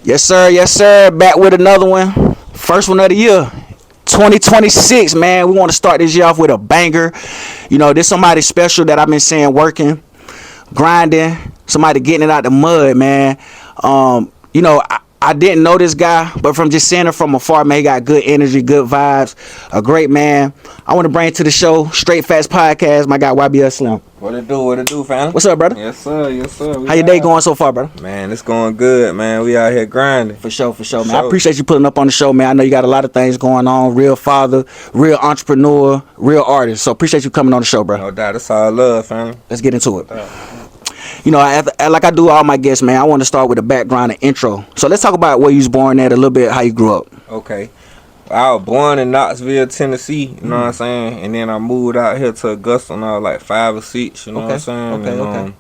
Yes, sir. Yes, sir. Back with another one. First one of the year. 2026, man. We want to start this year off with a banger. You know, there's somebody special that I've been seeing working, grinding, somebody getting it out the mud, man. I didn't know this guy, but from just seeing him from afar, man, he got good energy, good vibes, a great man. I want to bring to the show, Straight Facts Podcast, my guy YBL Slim. What it do, fam? What's up, brother? Yes, sir. How your day going so far, brother? Man, it's going good, man. We out here grinding. For sure, man. I appreciate you pulling up on the show, man. I know you got a lot of things going on. Real father, real entrepreneur, real artist. So appreciate you coming on the show, bro. No doubt. That's all I love, fam. Let's get into it. You know, like I do all my guests, man, I want to start with a background and intro. So let's talk about where you was born at, a little bit, how you grew up. Okay. I was born in Knoxville, Tennessee, you know what I'm saying? And then I moved out here to Augusta when I was like 5 or 6, you know what I'm saying? Okay.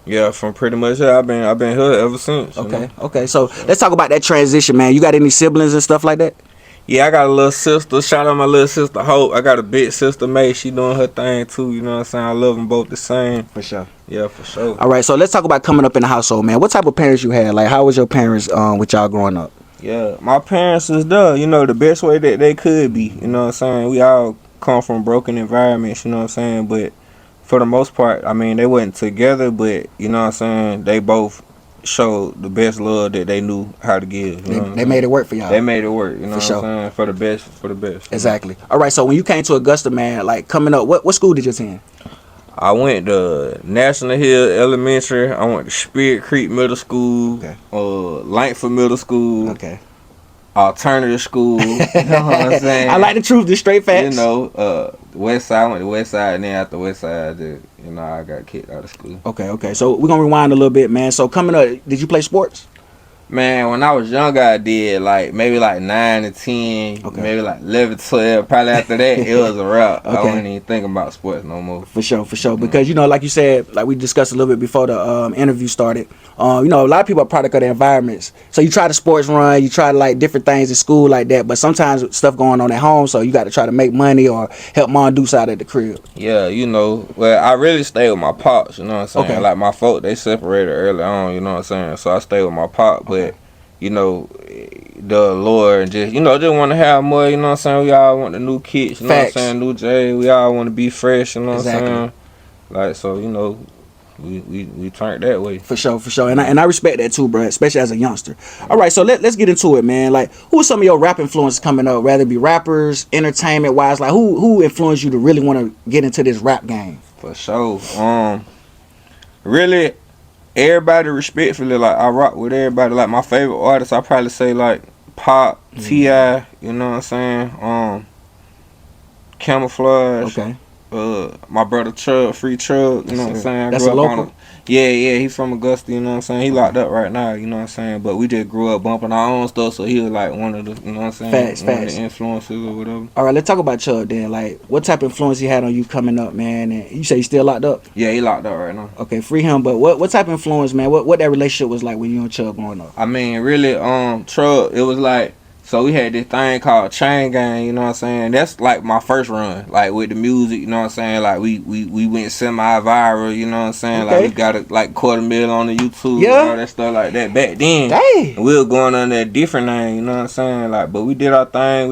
Yeah, from pretty much here, I've been here ever since. Okay. So let's talk about that transition, man. You got any siblings and stuff like that? Yeah, I got a little sister. Shout out my little sister Hope. I got a big sister May. She doing her thing too. You know what I'm saying? I love them both the same. For sure. Yeah, for sure. All right, so let's talk about coming up in the household, man. What type of parents you had? Like, how was your parents with y'all growing up? Yeah, my parents was there, you know, the best way that they could be. You know what I'm saying? We all come from broken environments, you know what I'm saying? But for the most part, I mean, they wasn't together, but, you know what I'm saying, they both showed the best love that they knew how to give. They made it work for y'all. They made it work, you know for what I'm saying? For the best. Exactly. All right, so when you came to Augusta, man, like coming up, what school did you attend? I went to National Hill Elementary. I went to Spirit Creek Middle School. Okay. Langford Middle School. Okay. Alternative school. You know what I'm saying? I like the truth, the straight facts. You know, West Side. I went to West Side, and then after West Side, I got kicked out of school. Okay. So we're gonna rewind a little bit, man. So coming up, did you play sports? Man, when I was younger, I did maybe 9 to 10, maybe 11, 12. Probably after that, it was a wrap. I wasn't even thinking about sports no more. For sure. Because, you know, like you said, like we discussed a little bit before the interview started, you know, a lot of people are product of their environments. So you try the sports run, you try different things in school like that, but sometimes stuff going on at home, so you got to try to make money or help mom do something at the crib. Yeah, you know, well, I really stayed with my pops, you know what I'm saying? Like my folks, they separated early on, you know what I'm saying? So I stayed with my pop, but you know, the Lord just, you know, just want to have more, you know what I'm saying? We all want the new kits, you know what I'm saying? New J, we all want to be fresh, you know what I'm saying? Like, so, you know, we turned that way. For sure. And I respect that too, bro, especially as a youngster. All right, so let's get into it, man. Like, who are some of your rap influences coming up? Whether it be rappers, entertainment-wise, like, who influenced you to really want to get into this rap game? For sure. Really, everybody respectfully, like I rock with everybody. Like my favorite artists, I probably say like Pop, T.I., you know what I'm saying? Camouflage. Okay. My brother Chug, Free Chug, you know what I'm saying? That's a local? Yeah, he's from Augusta, you know what I'm saying? He locked up right now, you know what I'm saying? But we just grew up bumping our own stuff, so he was like one of the, you know what I'm saying? Facts. One of the influences or whatever. All right, let's talk about Chug then. Like, what type of influence he had on you coming up, man? And you say he's still locked up? Yeah, he locked up right now. Okay, free him, but what type of influence, man? What that relationship was like when you and Chug growing up? I mean, really, Chug, it was like, so we had this thing called Chain Gang, you know what I'm saying? That's like my first run, like with the music, you know what I'm saying? Like we went semi-viral, you know what I'm saying? Like we got $250,000 on the YouTube, and all that stuff like that back then. Dang. And we were going under a different name, you know what I'm saying? Like, but we did our thing,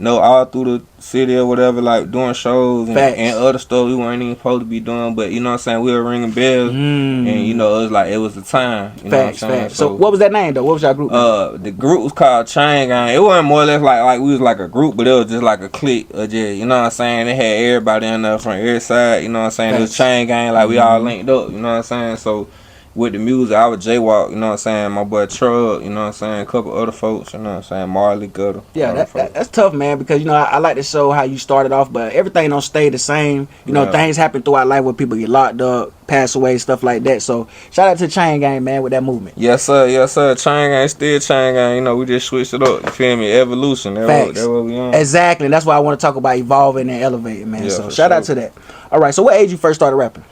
all through the city or whatever, like doing shows and other stuff we weren't even supposed to be doing, but you know what I'm saying, we were ringing bells, and you know, it was the time, you know what I'm saying? So what was that name though? What was y'all group name? The group was called Chain Gang. It wasn't more or less like we was like a group, but it was just like a clique of just, you know what I'm saying, they had everybody in there from every side, you know what I'm saying? It was Chain Gang, like we all linked up, you know what I'm saying? So with the music, I was Jaywalk, you know what I'm saying? My boy Trug, you know what I'm saying? A couple other folks, you know what I'm saying? Marley, Gutter. Yeah, that's tough, man, because, you know, I like to show how you started off, but everything don't stay the same. You know, things happen throughout life where people get locked up, pass away, stuff like that. So, shout out to Chain Gang, man, with that movement. Yes, sir. Chain Gang, still Chain Gang. You know, we just switched it up. You feel me? Evolution. That's what we on. Exactly. That's why I want to talk about evolving and elevating, man. So, shout out to that. All right, so what age you first started rapping?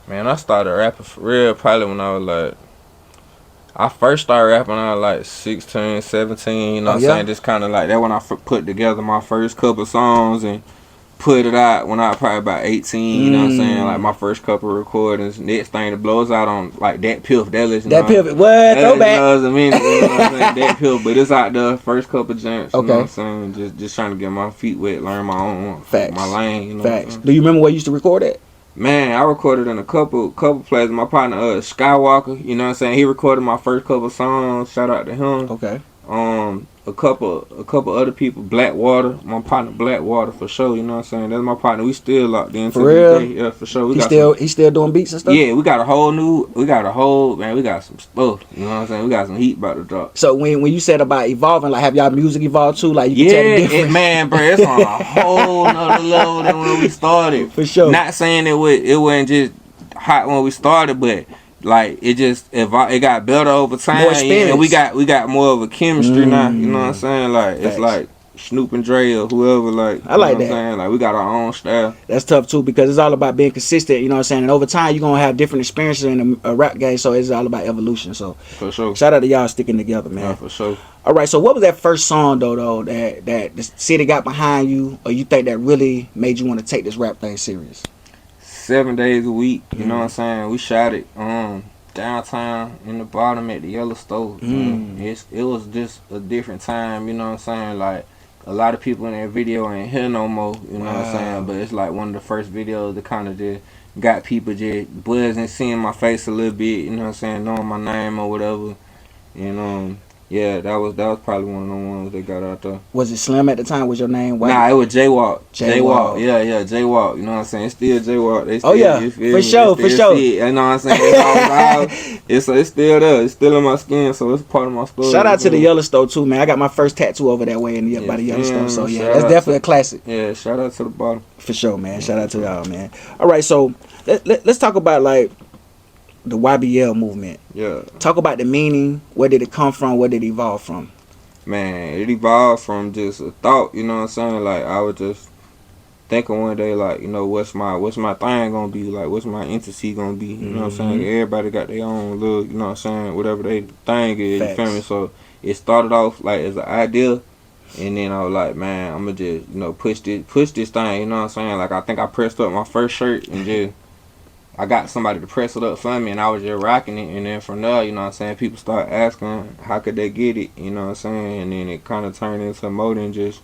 Man, I started rapping for real probably when I was like, I first started rapping when I was like 16, 17, you know what I'm saying? Just kind of like that when I put together my first couple songs and put it out when I was probably about 18, you know what I'm saying? Like my first couple of recordings. Next thing that blows out on like that Piff, that listen. That Piff, what? Throwback. A minute, you know what I'm saying? That Piff, but it's out the first couple of jumps, you know what I'm saying? Just trying to get my feet wet, learn my own, my lane, you know. Facts. Do you remember where you used to record at? Man, I recorded in a couple places. My partner Skywalker, you know what I'm saying? He recorded my first couple songs. Shout out to him. Okay. A couple other people, Blackwater, my partner Blackwater for sure, you know what I'm saying? That's my partner. We still locked in for real? Yeah, for sure. He's still doing beats and stuff? Yeah, we got some stuff, you know what I'm saying? We got some heat about to drop. So when you said about evolving, like have y'all music evolved too? Like you can tell the difference? Man, bro, it's on a whole nother level than when we started. For sure. Not saying it wasn't just hot when we started, but like it got better over time. More experience. And we got more of a chemistry now. You know what I'm saying? Like Facts. It's like Snoop and Dre or whoever. Like I like you know that. What I'm saying? Like we got our own style. That's tough too because it's all about being consistent. You know what I'm saying? And over time you're gonna have different experiences in a rap game. So it's all about evolution. So for sure. Shout out to y'all sticking together, man. Yeah, for sure. All right. So what was that first song though that the city got behind you, or you think that really made you want to take this rap thing serious? 7 days a week. You know what I'm saying? We shot it. Downtown in the bottom at the Yellow Stove. It was just a different time, you know what I'm saying? Like a lot of people in that video ain't here no more, you know what I'm saying? But it's like one of the first videos that kind of just got people just buzzing, seeing my face a little bit, you know what I'm saying, knowing my name or whatever. And yeah, that was probably one of the ones that got out there. Was it Slim at the time? Was your name? Nah, it was Jaywalk. Jaywalk. Yeah, Jaywalk. You know what I'm saying? It's still Jaywalk. Oh yeah, for sure. You know what I'm saying? It's still there. It's still in my skin, so it's part of my story. Shout out to the Yellowstone too, man. I got my first tattoo over that way by the Yellowstone. So yeah, that's definitely a classic. Yeah, shout out to the bottom. For sure, man. Shout out to y'all, man. All right, so let's talk about like the YBL movement. Yeah. Talk about the meaning. Where did it come from? Where did it evolve from? Man, it evolved from just a thought, you know what I'm saying? Like I was just thinking one day, like, you know, what's my thing gonna be? Like, what's my entity gonna be? You know what I'm saying? Everybody got their own little, you know what I'm saying, whatever they thing is, Facts. you feel me? So it started off like as an idea, and then I was like, man, I'm gonna just, you know, push this thing, you know what I'm saying? Like I think I pressed up my first shirt and just I got somebody to press it up for me, and I was just rocking it. And then from there, you know what I'm saying, people start asking, how could they get it? You know what I'm saying? And then it kind of turned into more than just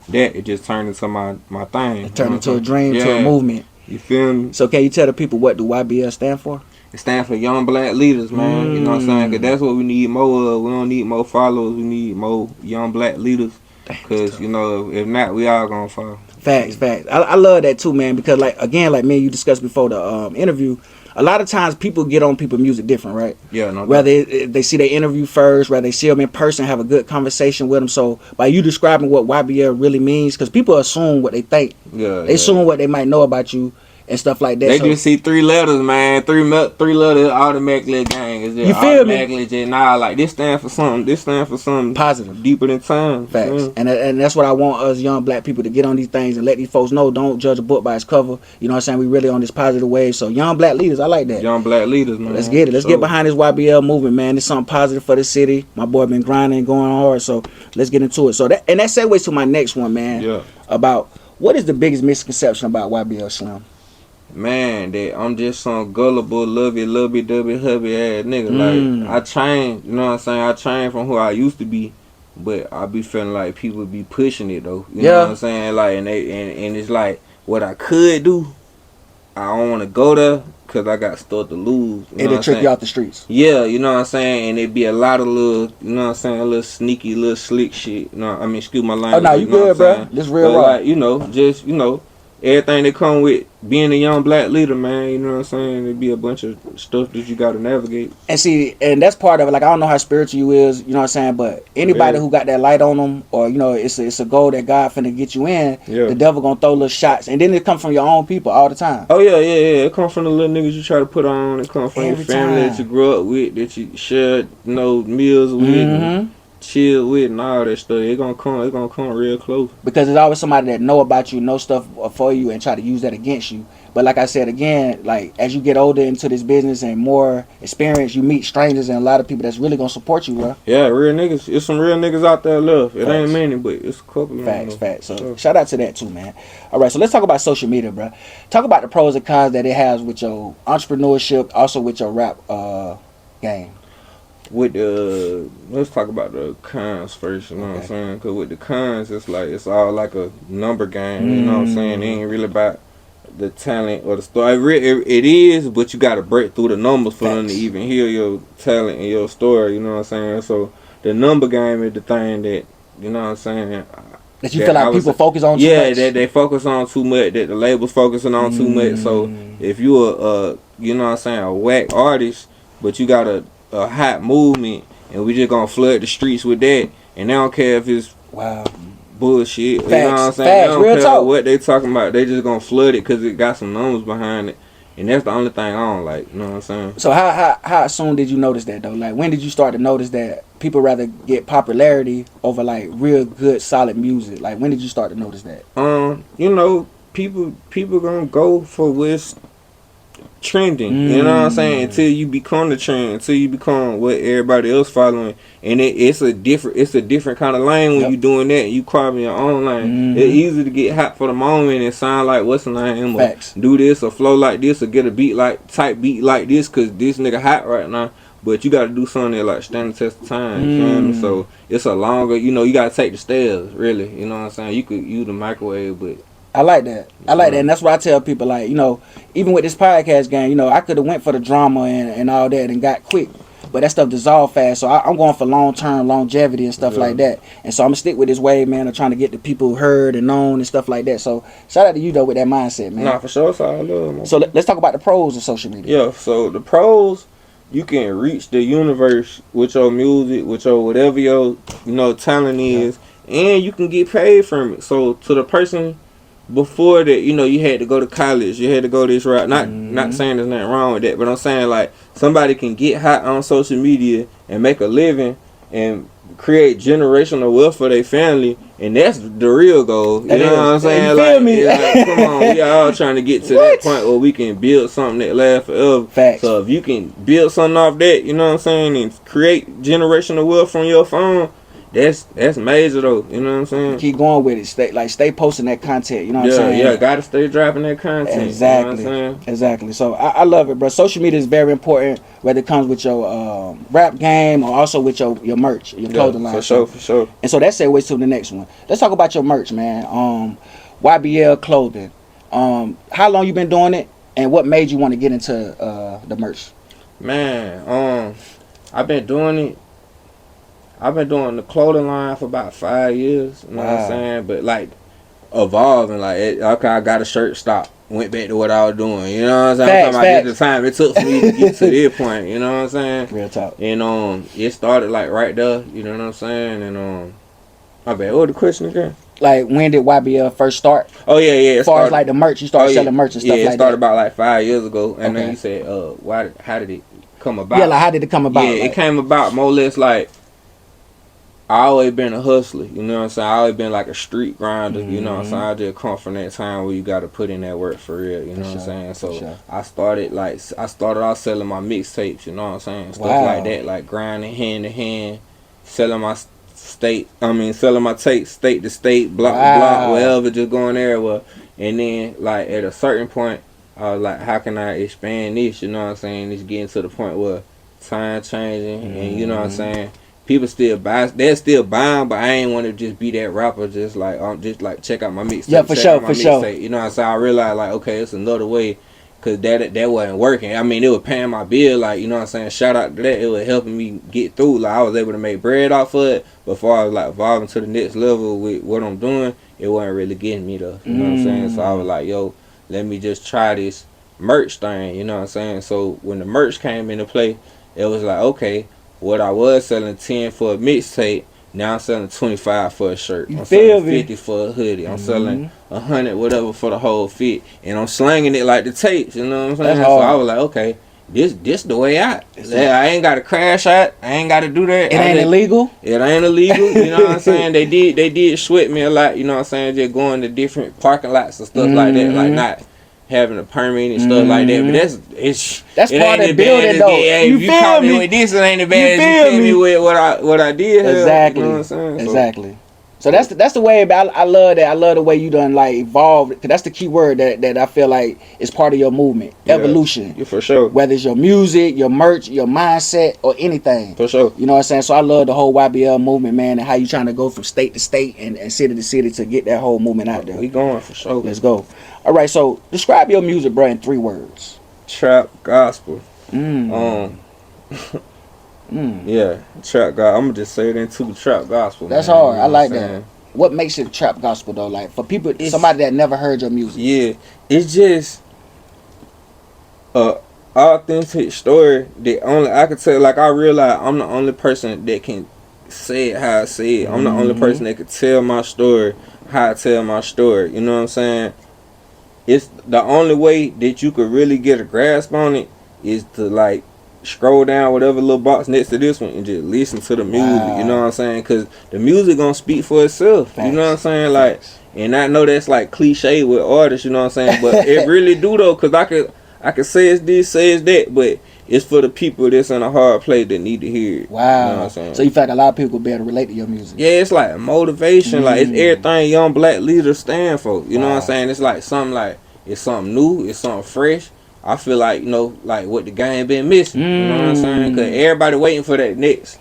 that. It just turned into my thing. It turned into a dream, to a movement. You feel me? So can you tell the people what do YBL stand for? It stands for Young Black Leaders, man. You know what I'm saying? Because that's what we need more of. We don't need more followers. We need more young black leaders. Because, you know, if not, we all going to fall. Facts. I love that too, man, because like me and you discussed before the interview, a lot of times people get on people's music different, right? Yeah, no. Whether they see their interview first, whether they see them in person, have a good conversation with them. So by you describing what YBL really means, because people assume what they think. Yeah. They assume what they might know about you and stuff like that. They just see 3 letters, man. 3 letters automatically gang. Is you feel automatically me? Just like this stands for something. This stands for something positive, deeper than time. Facts. And that's what I want us young black people to get on these things and let these folks know. Don't judge a book by its cover. You know what I'm saying? We really on this positive wave. So young black leaders, I like that. Young black leaders, man. Let's get it. Let's get behind this YBL movement, man. It's something positive for the city. My boy been grinding and going hard. So let's get into it. So that segues to my next one, man. Yeah. About what is the biggest misconception about YBL Slim? Man, that I'm just some gullible, lovey, dubby, hubby ass nigga. Like I changed, you know what I'm saying? I changed from who I used to be, but I be feeling like people be pushing it though. You know what I'm saying? Like and it's like what I could do, I don't want to go there because I got stuff to lose. It'll trick you out the streets. Yeah, you know what I'm saying? And it be a lot of little, you know what I'm saying, a little sneaky, little slick shit. Excuse my language. Oh no, you good, bro. This real raw. Like, you know, just, you know, everything that come with being a young black leader, man, you know what I'm saying? It be a bunch of stuff that you got to navigate. And see, and that's part of it. Like, I don't know how spiritual you is, you know what I'm saying? But anybody who got that light on them, or, you know, it's a goal that God finna get you in, the devil gonna throw little shots. And then it come from your own people all the time. Oh, yeah. It come from the little niggas you try to put on. It come from your family that you grew up with, that you shared, you know, meals with. And chill with and all that stuff. It's gonna come real close. Because there's always somebody that know about you, know stuff for you, and try to use that against you. But like I said again, like as you get older into this business and more experience, you meet strangers and a lot of people that's really gonna support you, bro. Yeah, real niggas. It's some real niggas out there left. It Facts. ain't many, but it's a couple. Facts. So shout out to that too, man. All right, so let's talk about social media, bro. Talk about the pros and cons that it has with your entrepreneurship, also with your rap game. With the let's talk about the cons first. You know what I'm saying? Because with the cons, it's like it's all like a number game. You know what I'm saying? It ain't really about the talent or the story. It is, but you got to break through the numbers for them to even hear your talent and your story. You know what I'm saying? So the number game is the thing that, you know what I'm saying, that you feel like people focus on too much? Yeah, that they focus on too much, that the label's focusing on too much. So if you a you know what I'm saying, a whack artist, but you got a hot movement, and we just gonna flood the streets with that, and they don't care if it's bullshit. Facts, you know what I'm saying? They don't real care talk. what they talking about. They just gonna flood it because it got some numbers behind it, and that's the only thing I don't like. You know what I'm saying? So how soon did you notice that though? Like when did you start to notice that people rather get popularity over like real good solid music? Like when did you start to notice that? You know, people gonna go for what's trending. You know what I'm saying? Until you become the trend, until you become what everybody else following, and it's a different kind of lane when you doing that. You carving your own lane. It's easy to get hot for the moment and sound like what's the name, or do this or flow like this or get a beat like type beat like this because this nigga hot right now. But you got to do something that like stand the test of time. You feel me? So it's a longer. You know, you got to take the stairs. Really, you know what I'm saying? You could use the microwave, but I like that. I like that, and that's why I tell people, like, you know, even with this podcast game, you know, I could have went for the drama and all that and got quick, but that stuff dissolved fast. So I'm going for long-term longevity and stuff like that. And so I'm gonna stick with this way, man, of trying to get the people heard and known and stuff like that. So shout out to you though with that mindset, man. Nah, for sure, it's all love, man. So let's talk about the pros of social media. Yeah. So the pros, you can reach the universe with your music, with your whatever your talent is, and you can get paid from it. So to the person before that, you know, you had to go to college, you had to go this route. Not saying there's nothing wrong with that, but I'm saying like somebody can get hot on social media and make a living and create generational wealth for their family, and that's the real goal. You know what I'm saying? You feel me? Like, come on, we all trying to get to that point where we can build something that lasts forever. Facts. So if you can build something off that, you know what I'm saying, and create generational wealth from your phone, that's major though. You know what I'm saying? Keep going with it. Stay posting that content. You know what I'm saying? Yeah, gotta stay dropping that content. Exactly. You know what I'm saying? Exactly. So I love it, bro. Social media is very important, whether it comes with your rap game or also with your merch, your clothing line. For sure. And so that segues to the next one. Let's talk about your merch, man. YBL clothing. How long you been doing it, and what made you want to get into the merch? Man, I've been doing the clothing line for about 5 years. You know what I'm saying? But like evolving, like okay, I got a shirt, stop, went back to what I was doing. You know what I'm saying? I'm talking about the time it took for me to get to this point. You know what I'm saying? Real talk. And it started like right there. You know what I'm saying? And my bad. What was the question again? Like when did YBL first start? Oh yeah. As far as like the merch, you started selling merch and stuff like that. Yeah, it started about like 5 years ago. And then you said, how did it come about? Yeah, like how did it come about? Yeah, it came about more or less like I always been a hustler, you know what I'm saying? I always been like a street grinder, you know what I'm saying? I just come from that time where you got to put in that work for real, you know what I'm saying? So I started off selling my mixtapes, you know what I'm saying? Stuff like that, like grinding hand to hand, selling my selling my tapes state to state, block to block, wherever, just going everywhere. And then like at a certain point, I was like, how can I expand this, you know what I'm saying? It's getting to the point where time changing, and you know what I'm saying? People still buy, they're still buying, but I ain't want to just be that rapper, just like check out my mixtape. Yeah, for sure. You know what I'm saying? I realized like, okay, it's another way, cause that wasn't working. I mean, it was paying my bill, like, you know what I'm saying? Shout out to that, it was helping me get through. Like I was able to make bread off of it. Before I was like evolving to the next level with what I'm doing, it wasn't really getting me though. You know what I'm saying? So I was like, yo, let me just try this merch thing. You know what I'm saying? So when the merch came into play, it was like, okay, what I was selling 10 for a mixtape, now I'm selling 25 for a shirt. I'm selling 50 for a hoodie. I'm selling 100 whatever for the whole fit, and I'm slanging it like the tapes. You know what I'm saying? So I was like, okay, this the way out. I ain't got to crash out. I ain't got to do that. It ain't illegal. It ain't illegal. You know what I'm saying? They did sweat me a lot. You know what I'm saying? Just going to different parking lots and stuff like that. Like having a permit and stuff like that. But that's part of building though. If you caught me with this, it ain't as bad as you me with what I did. Exactly. You know what I'm saying? Exactly. So that's the way. I love that. I love the way you done like evolved. Cause that's the key word that I feel like is part of your movement. Evolution. Yeah, for sure. Whether it's your music, your merch, your mindset, or anything. For sure. You know what I'm saying? So I love the whole YBL movement, man, and how you trying to go from state to state and city to city to get that whole movement out there. We going for sure. Let's go. All right. So describe your music, bro, in 3 words. Trap gospel. Yeah, trap gospel. I'm gonna just say it into trap gospel. That's man, hard. you know I like what I'm that. saying? What makes it trap gospel though? Like for people, somebody that never heard your music. Yeah, it's just a authentic story that only I could tell. Like I realize I'm the only person that can say it how I say it. I'm the only person that could tell my story how I tell my story. You know what I'm saying? It's the only way that you could really get a grasp on it is to like scroll down whatever little box next to this one and just listen to the music. You know what I'm saying? Because the music gonna speak for itself. Facts. You know what I'm saying? Like, and I know that's like cliche with artists. You know what I'm saying? But it really do though, because I could say it's this, say it's that, but it's for the people that's in a hard place that need to hear it. Wow. You know what I'm saying? So you feel like a lot of people could be able to relate to your music. Yeah, it's like motivation. Like it's everything young black leaders stand for. You know what I'm saying? It's like something like it's something new. It's something fresh. I feel like, you know, like what the game been missing. You know what I'm saying? Because everybody waiting for that next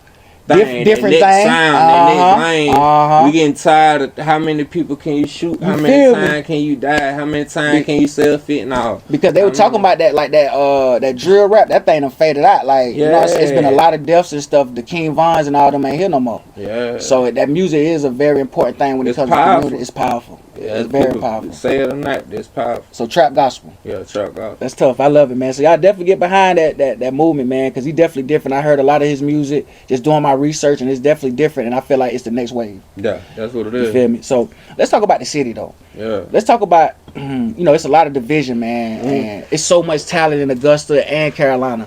thing, different that next thing. sound, that next lane. We getting tired of how many people can you shoot? How many times can you die? How many times can you sell fit and all? Because they were talking about that, like that drill rap, that thing done faded out. Like, you know, it's been a lot of deaths and stuff. The King Vons and all them ain't here no more. Yeah. So that music is a very important thing when it comes to the community. It's powerful. Yeah, it's very powerful. Say it or not, it's powerful. So trap gospel. Yeah, trap gospel. That's tough. I love it, man. So y'all definitely get behind that movement, man, because he definitely different. I heard a lot of his music just doing my research, and it's definitely different. And I feel like it's the next wave. Yeah, that's what it is. You feel me? So let's talk about the city, though. Yeah. Let's talk about, you know, it's a lot of division, man, and it's so much talent in Augusta and Carolina.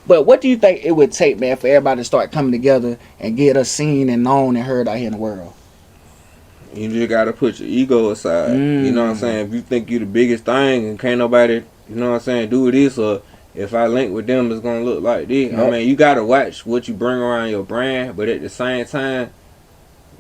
But what do you think it would take, man, for everybody to start coming together and get us seen and known and heard out here in the world? You just gotta put your ego aside. You know what I'm saying? If you think you the biggest thing and can't nobody, you know what I'm saying, do this, or if I link with them, it's gonna look like this. I mean, you gotta watch what you bring around your brand, but at the same time,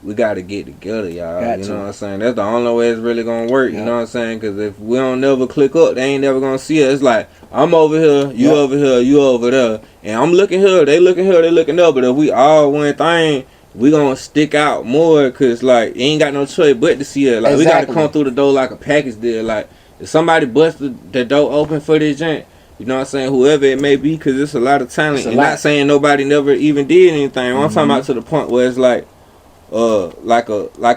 we gotta get together, y'all. You know what I'm saying? That's the only way it's really gonna work. You know what I'm saying? Because if we don't never click up, they ain't never gonna see us. It's like I'm over here, you over here, you over there, and I'm looking here, they looking here, they looking up. But if we all one thing, we gonna stick out more, cause like you ain't got no choice but to see it. Like we gotta come through the door like a package deal. Like if somebody busted the door open for this joint, you know what I'm saying, whoever it may be, cause it's a lot of talent. And not saying nobody never even did anything. I'm talking about to the point where it's like like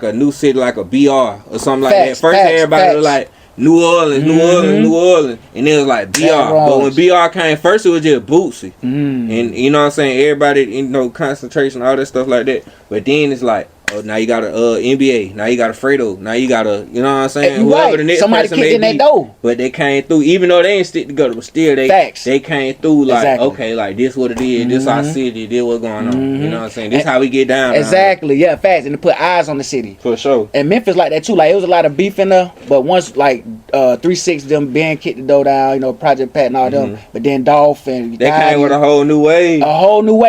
a new city, like a BR or something like that. First everybody was like New Orleans, New Orleans, and it was like BR. But when BR came first, it was just Bootsy, and you know what I'm saying, everybody, you know, concentration, all that stuff like that. But then it's like, oh, now you got a NBA, now you got a Fredo, now you got a, you know what I'm saying, whoever the next somebody person may be, but they came through, even though they ain't stick together, but still they came through like, okay, like this what it is, this our city, this what's going on, you know what I'm saying, this how we get down. Exactly, yeah, facts, and to put eyes on the city. For sure. And Memphis like that too, like it was a lot of beef in there, but once like 3-6 them Ben kicked the door down, you know, Project Pat and all them, but then Dolph and they came with a whole new way.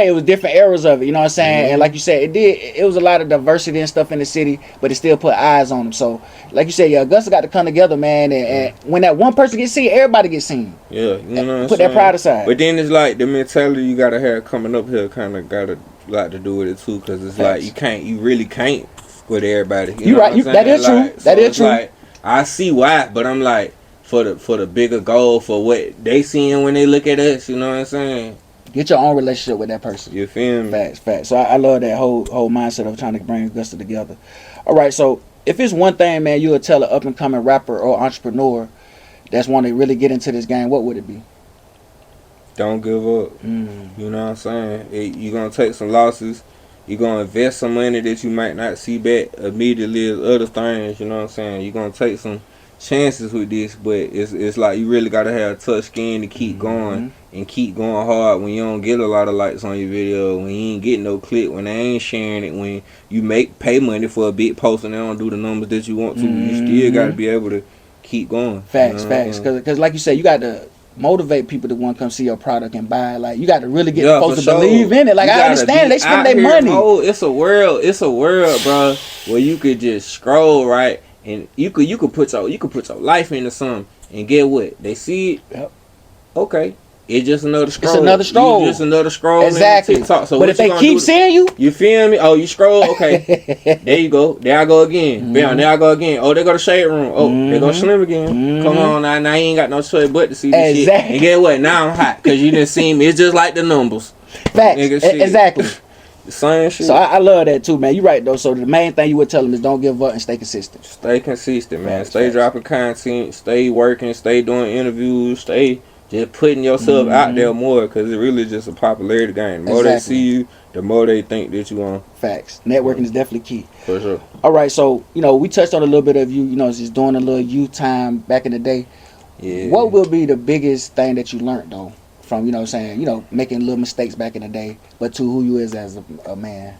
It was different eras of it, you know what I'm saying, and like you said, it was a lot of diversity and stuff in the city, but it still put eyes on them. So like you said, yeah, Augusta got to come together, man, and when that one person gets seen, everybody gets seen. Yeah, you know what I'm put saying? That pride aside. But then it's like the mentality you gotta have coming up here kind of got a lot to do with it too, because it's like you really can't with everybody. You know right, that is true. That is true. Like, I see why, but I'm like, for the bigger goal, for what they seeing when they look at us, you know what I'm saying? Get your own relationship with that person. You feel me? Facts. So I love that whole mindset of trying to bring Augusta together. All right, so if it's one thing, man, you would tell an up and coming rapper or entrepreneur that's want to really get into this game, what would it be? Don't give up. You know what I'm saying? You're gonna take some losses. You're gonna invest some money that you might not see back immediately as other things. You know what I'm saying? You're gonna take some chances with this, but it's like you really gotta have tough skin to keep going and keep going hard when you don't get a lot of likes on your video, when you ain't getting no click, when they ain't sharing it, when you pay money for a big post and they don't do the numbers that you want to. You still gotta be able to keep going. Facts, because like you said, you got to motivate people to want to come see your product and buy it. Like, you got to really get folks to believe in it. Like, I understand they spend their money. It's a world, bro, where you could just scroll, right, and you could put your life into something, and get what they see it. Yep. Okay. It's just another scroll. It's another scroll. Just another scroll. Exactly. TikTok. So but if they keep seeing you feel me? Oh, you scroll. Okay. There you go. There I go again. Bam. There I go again. Oh, there go the shade room. Oh, there go Slim again. Come on now. Now you ain't got no choice but to see this shit. And get what? Now I'm hot because you didn't see me. It's just like the numbers. Facts. Exactly. The same shit. So I love that too, man. You right though. So the main thing you would tell them is don't give up and stay consistent. Stay consistent, man. Stay dropping content. Stay working. Stay doing interviews. Stay just putting yourself out there more, because it really just a popularity game. The more they see you, the more they think that you on. Facts. Networking is definitely key. For sure. All right, so, we touched on a little bit of you, just doing a little youth time back in the day. Yeah. What will be the biggest thing that you learned, though, from, making little mistakes back in the day, but to who you is as a man?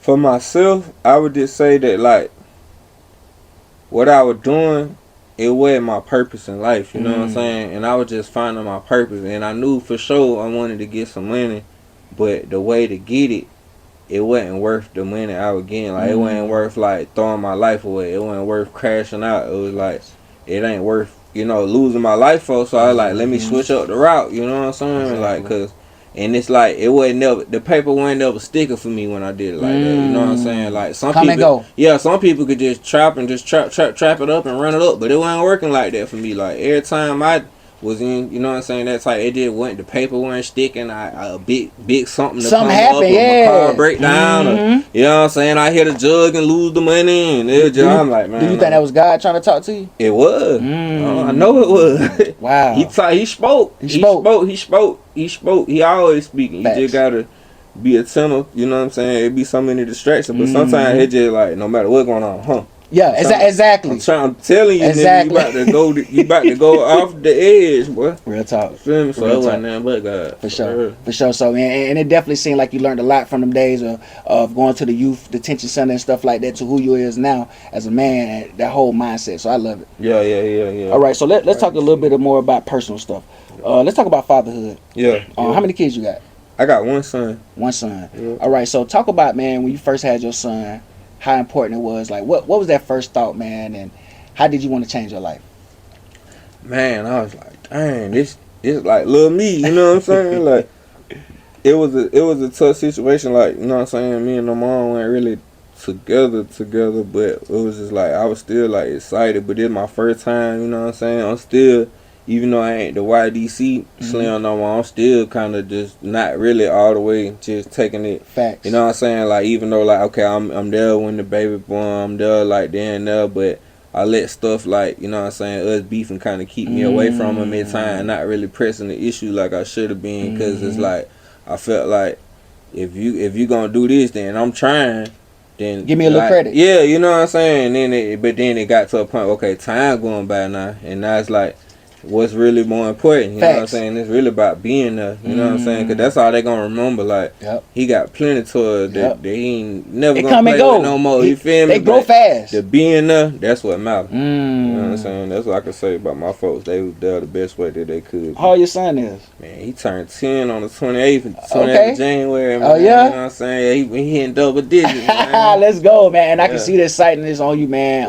For myself, I would just say that, like, what I was doing, it wasn't my purpose in life, you know what I'm saying? And I was just finding my purpose. And I knew for sure I wanted to get some money, but the way to get it, it wasn't worth the money I was getting. Like, it wasn't worth, like, throwing my life away. It wasn't worth crashing out. It was like, it ain't worth, losing my life for. So I was like, let me switch up the route, you know what I'm saying? Exactly. Like, cause, and it's like, it wasn't never, the paper wasn't never sticking for me when I did it like that, you know what I'm saying? Like, some people could just trap it up and run it up, but it wasn't working like that for me. Like, every time I was in, you know what I'm saying, that's like, the paper wasn't sticking, a big something to come happened, up, my car break down, or, you know what I'm saying, I hit a jug and lose the money, and it was just, I'm like, man. Do you think that was God trying to talk to you? It was. I know it was. Wow. He spoke. He always speaking. Facts. You just gotta be attentive, you know what I'm saying? It be so many distractions, but sometimes it just like, no matter what's going on, Yeah, exactly. I'm telling you, exactly. Nigga, you about to go off the edge, boy. Real talk. Feel me? So it wasn't nothing but God. For sure. So, and it definitely seemed like you learned a lot from them days of going to the youth detention center and stuff like that to who you is now as a man, and that whole mindset. So I love it. Yeah. All right, so let's talk a little bit more about personal stuff. Let's talk about fatherhood. Yeah. How many kids you got? I got one son. Yeah. All right, so talk about, man, when you first had your son, how important it was. Like, what was that first thought, man, and how did you want to change your life? Man, I was like, dang, this like little me, you know what I'm saying? Like, it was a tough situation. Like, you know what I'm saying? Me and my mom weren't really together, but it was just like, I was still like excited. But it's my first time, you know what I'm saying? I'm still, even though I ain't the YDC Slim no more, I'm still kind of just not really all the way just taking it. Facts. You know what I'm saying? Like, even though, like, okay, I'm there when the baby born, I'm there like there and there, but I let stuff like, you know what I'm saying, us beefing kind of keep me away from him at time, not really pressing the issue like I should have been, because it's like, I felt like, if you gonna do this, then I'm trying. Then give me a little credit. Yeah, you know what I'm saying? But then it got to a point, okay, time going by now, and now it's like, what's really more important, you know what I'm saying? It's really about being there, you know what I'm saying? Because that's all they gonna remember. Like, he got plenty toys that he ain't never gonna play with no more. You feel me? They grow fast. The being there, that's what matters. You know what I'm saying? That's what I can say about my folks. They was there the best way that they could. How old your son is? Man, he turned 10 on the 28th of January. Man. Oh, yeah? You know what I'm saying? He hitting double digits, man. Let's go, man. And I can see the excitement on you, man.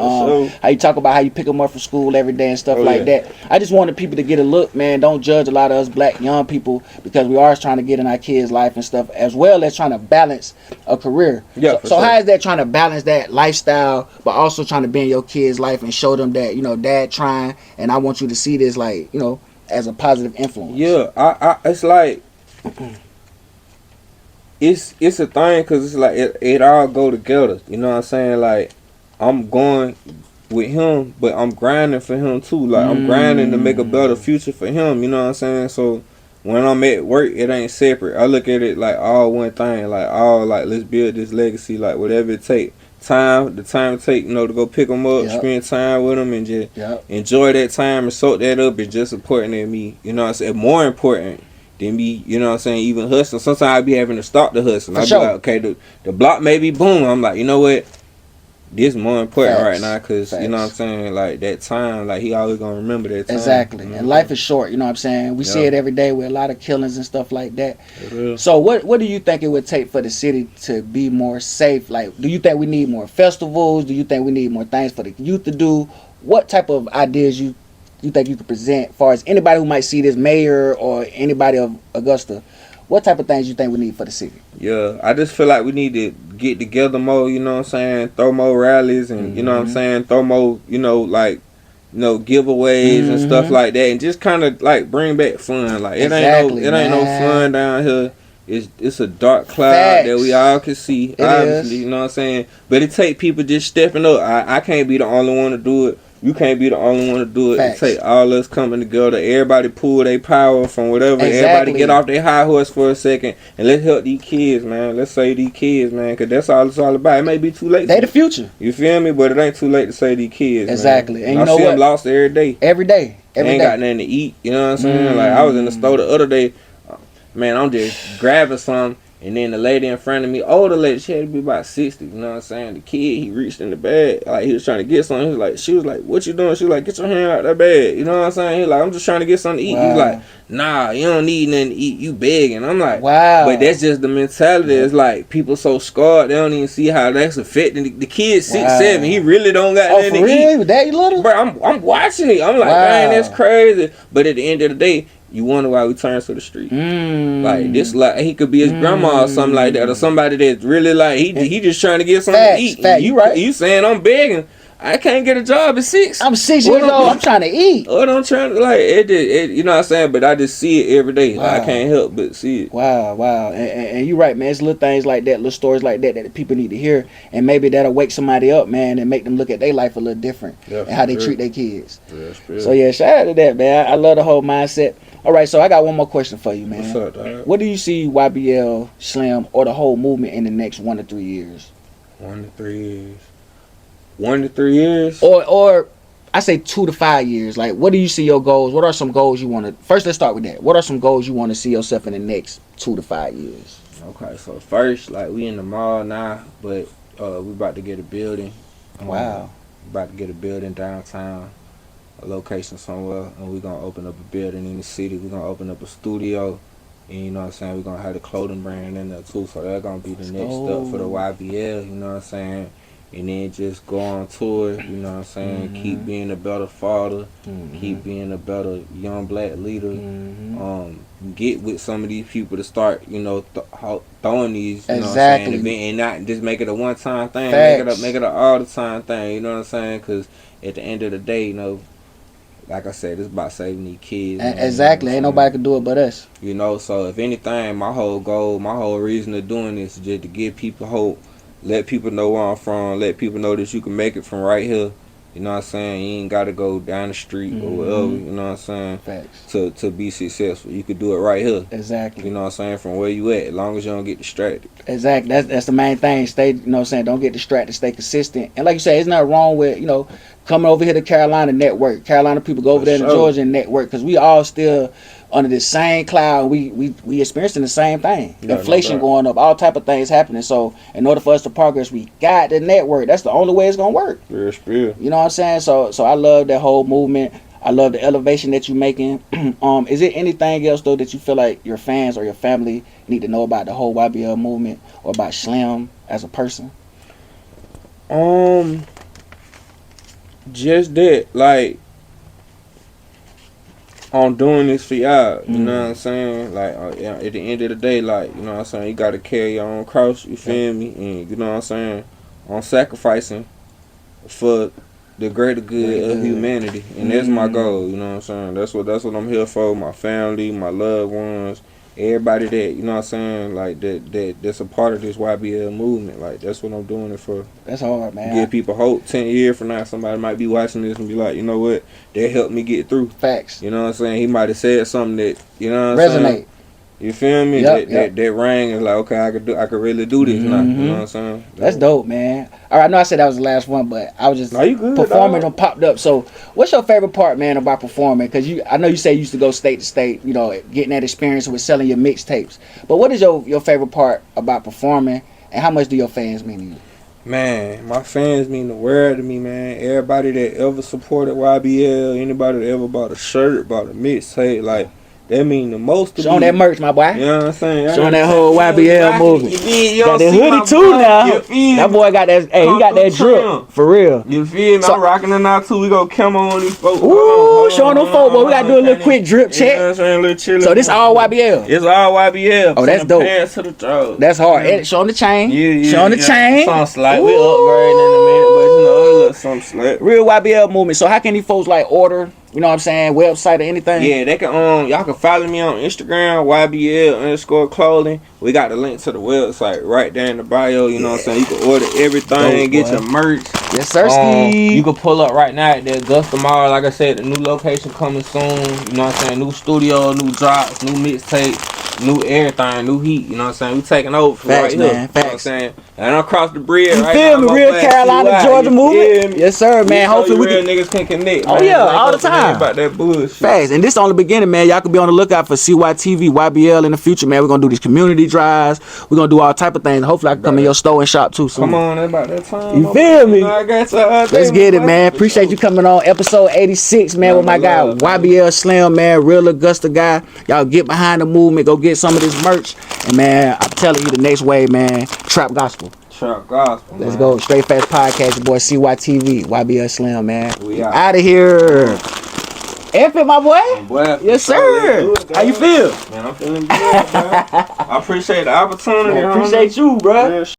How you talk about how you pick them up from school every day and stuff like that. I just wanted people to get a look, man. Don't judge a lot of us black young people, because we are trying to get in our kids' life and stuff, as well as trying to balance a career. So how is that trying to balance that lifestyle, but also trying to be in your kids' life and show them that, dad trying, and I want you to see this, like, as a positive influence? Yeah, I it's like, it's a thing, because it's like it all go together. You know what I'm saying? Like, I'm going with him, but I'm grinding for him too. Like, I'm grinding to make a better future for him, you know what I'm saying? So when I'm at work, it ain't separate. I look at it like all one thing, like all, like, let's build this legacy, like whatever it take. The time it take, to go pick them up, spend time with them, and just enjoy that time and soak that up is just important than me, you know what I'm saying? More important than me, you know what I'm saying, even hustling. Sometimes I be having to stop the hustling. I be like, okay, the block may be boom. I'm like, you know what? this more important Facts. right now, because you know what I'm Facts. saying, like that time, like he always gonna remember that time. Exactly. And life is short, you know what I'm saying? We see Yeah. it every day with a lot of killings and stuff like that. It is. So what do you think it would take for the city to be more safe? Like, do you think we need more festivals? Do you think we need more things for the youth to do? What type of ideas you think you could present, as far as anybody who might see this, mayor or anybody of Augusta? What type of things you think we need for the city? Yeah, I just feel like we need to get together more, you know what I'm saying, throw more rallies and you know what I'm saying, throw more, you know, like, you know, giveaways and stuff like that, and just kind of like bring back fun. Like it ain't no fun down here. It's a dark cloud that we all can see, obviously, you know what I'm saying? But it take people just stepping up. I can't be the only one to do it. You can't be the only one to do it. It take all us coming together. Everybody pull their power from whatever. Everybody get off their high horse for a second and let's help these kids, man. Let's save these kids, man, because that's all it's all about. It may be too late. They the future. You feel me? But it ain't too late to save these kids. Exactly. Man. And you know I see what? them lost every day. Every day. They ain't got nothing to eat. You know what I'm saying? Like I was in the store the other day. Man, I'm just grabbing something. And then the lady in front of me, older lady, she had to be about 60, you know what I'm saying? The kid, he reached in the bag, like he was trying to get something. She was like, what you doing? She was like, get your hand out that bag. You know what I'm saying? He like, I'm just trying to get something to eat. Wow. He's like, nah, you don't need nothing to eat. You begging. I'm like, wow. But that's just the mentality. It's like people so scarred, they don't even see how that's affecting the kid 6'7". He really don't got nothing to eat. That little? Bro, I'm watching it. I'm like, man, that's crazy. But at the end of the day, you wonder why we turn to the street. Like this, like he could be his grandma or something like that, or somebody that's really like he just trying to get something to eat. You right? You saying I'm begging? I can't get a job at 6. I'm 6 years old. I'm trying to eat. What I'm trying to like it, you know what I'm saying? But I just see it every day. Wow. Like, I can't help but see it. Wow. And you right, man. It's little things like that, little stories like that people need to hear, and maybe that'll wake somebody up, man, and make them look at their life a little different and how they treat their kids. So yeah, shout out to that, man. I love the whole mindset. All right, so I got one more question for you, man. What's up, dog? What do you see YBL Slim or the whole movement in the next 1 to 3 years? 1 to 3 years. 1 to 3 years? Or I say 2 to 5 years. Like, what do you see your goals? What are some goals you want to... First, let's start with that. What are some goals you want to see yourself in the next 2 to 5 years? Okay, so first, like, we in the mall now, but we about to get a building. Wow. About to get a building downtown, a location somewhere, and we're going to open up a building in the city. We're going to open up a studio, and you know what I'm saying, we're going to have the clothing brand in there too, so that's going to be the next step for the YBL, you know what I'm saying, and then just go on tour, you know what I'm saying, keep being a better father, keep being a better young black leader, get with some of these people to start, you know, throwing these, you know what I'm saying, event, and not just make it a one-time thing, make it an all-the-time thing, you know what I'm saying, because at the end of the day, you know, like I said, it's about saving these kids. Exactly. Ain't nobody can do it but us. You know, so if anything, my whole goal, my whole reason of doing this is just to give people hope, let people know where I'm from, let people know that you can make it from right here. You know what I'm saying? You ain't got to go down the street or whatever, you know what I'm saying? Facts. To be successful. You could do it right here. Exactly. You know what I'm saying? From where you at, as long as you don't get distracted. Exactly. That's the main thing. Stay, you know what I'm saying? Don't get distracted. Stay consistent. And like you said, there's nothing wrong with, you know, coming over here to Carolina, network. Carolina people go over there to Georgia and network, because we all still under the same cloud. We experiencing the same thing. Inflation going up, all type of things happening. So in order for us to progress, we got the network. That's the only way it's gonna work. Real. You know what I'm saying? So I love that whole movement. I love the elevation that you're making. Is there anything else though that you feel like your fans or your family need to know about the whole YBL movement or about Slim as a person? Just that, like, I'm doing this for y'all, you know what I'm saying? Like, at the end of the day, like, you know what I'm saying, you gotta carry your own cross, you feel me? And, you know what I'm saying, I'm sacrificing for the greater good of humanity, and that's my goal, you know what I'm saying? That's what I'm here for, my family, my loved ones, everybody that, you know what I'm saying, like, that's a part of this YBL movement. Like, that's what I'm doing it for. That's hard, man. Give people hope. 10 years from now, somebody might be watching this and be like, you know what, that helped me get through. Facts. You know what I'm saying? He might have said something that, you know what I'm saying? Resonate. You feel me? That rang is like, okay, I could really do this now. You know what I'm saying? That's dope, man. All right, I know I said that was the last one, but I was just performing and popped up. So, what's your favorite part, man, about performing? Because I know you say you used to go state to state, you know, getting that experience with selling your mixtapes. But what is your favorite part about performing, and how much do your fans mean to you? Man, my fans mean the world to me, man. Everybody that ever supported YBL, anybody that ever bought a shirt, bought a mixtape, like, that mean the most to me. Showing that merch, my boy. You know what I'm saying? Showing that whole YBL movement. You Got that hoodie too now. That boy got that. Hey, he got that drip for real. You feel me? So, I'm rocking it now too. We go camo on these folks. Ooh, showing them folks, but we gotta do a little quick drip check. You know what I'm saying? Little chillin'. So this all YBL. It's all YBL. Oh, that's dope. Pants to the throat. That's hard. And showing the chain. Yeah. Showing the chain. Some slight. We upgrading in a minute, but you know, a little some slight. Real YBL movement. So how can these folks like order? You know what I'm saying? Website or anything? Yeah, they can y'all can follow me on Instagram, YBL_clothing. We got the link to the website right there in the bio, you know what I'm saying? You can order everything, get your merch. Yes, sir. You can pull up right now at the Augusta Mall. Like I said, the new location coming soon. You know what I'm saying? New studio, new drops, new mixtape, new everything, new heat. You know what I'm saying? We taking over for Facts, right man. here. Facts. You know what I'm saying? And I'm across the bridge You right feel now. me? Real Carolina, Georgia movement. Me? Yes, sir, man. Hopefully we real can. niggas can connect. Oh man. yeah, Like all the us, man, time. about that bullshit. Facts. And this on the beginning, man. Y'all can be on the lookout for CYTV, YBL in the future, man. We're gonna do these community drives. We're gonna do all type of things. Hopefully I can come in your store and shop too soon. Come on, it's about that time. You feel me? I got you. Let's get it, man. Appreciate you coming on episode 86, man, with my guy YBL Slim, man. Real Augusta guy. Y'all get behind the movement. Go get some of this merch. And man, I'm telling you, the next wave, man. Trap gospel. Trap gospel. Let's man. go. Straight Fast Podcast. Your boy CYTV, YBL Slim, man. We out of here. F it, my boy. Boy, Yes, sir. How you feel? Man, I'm feeling good, man. I appreciate the opportunity. Man, appreciate you, bro.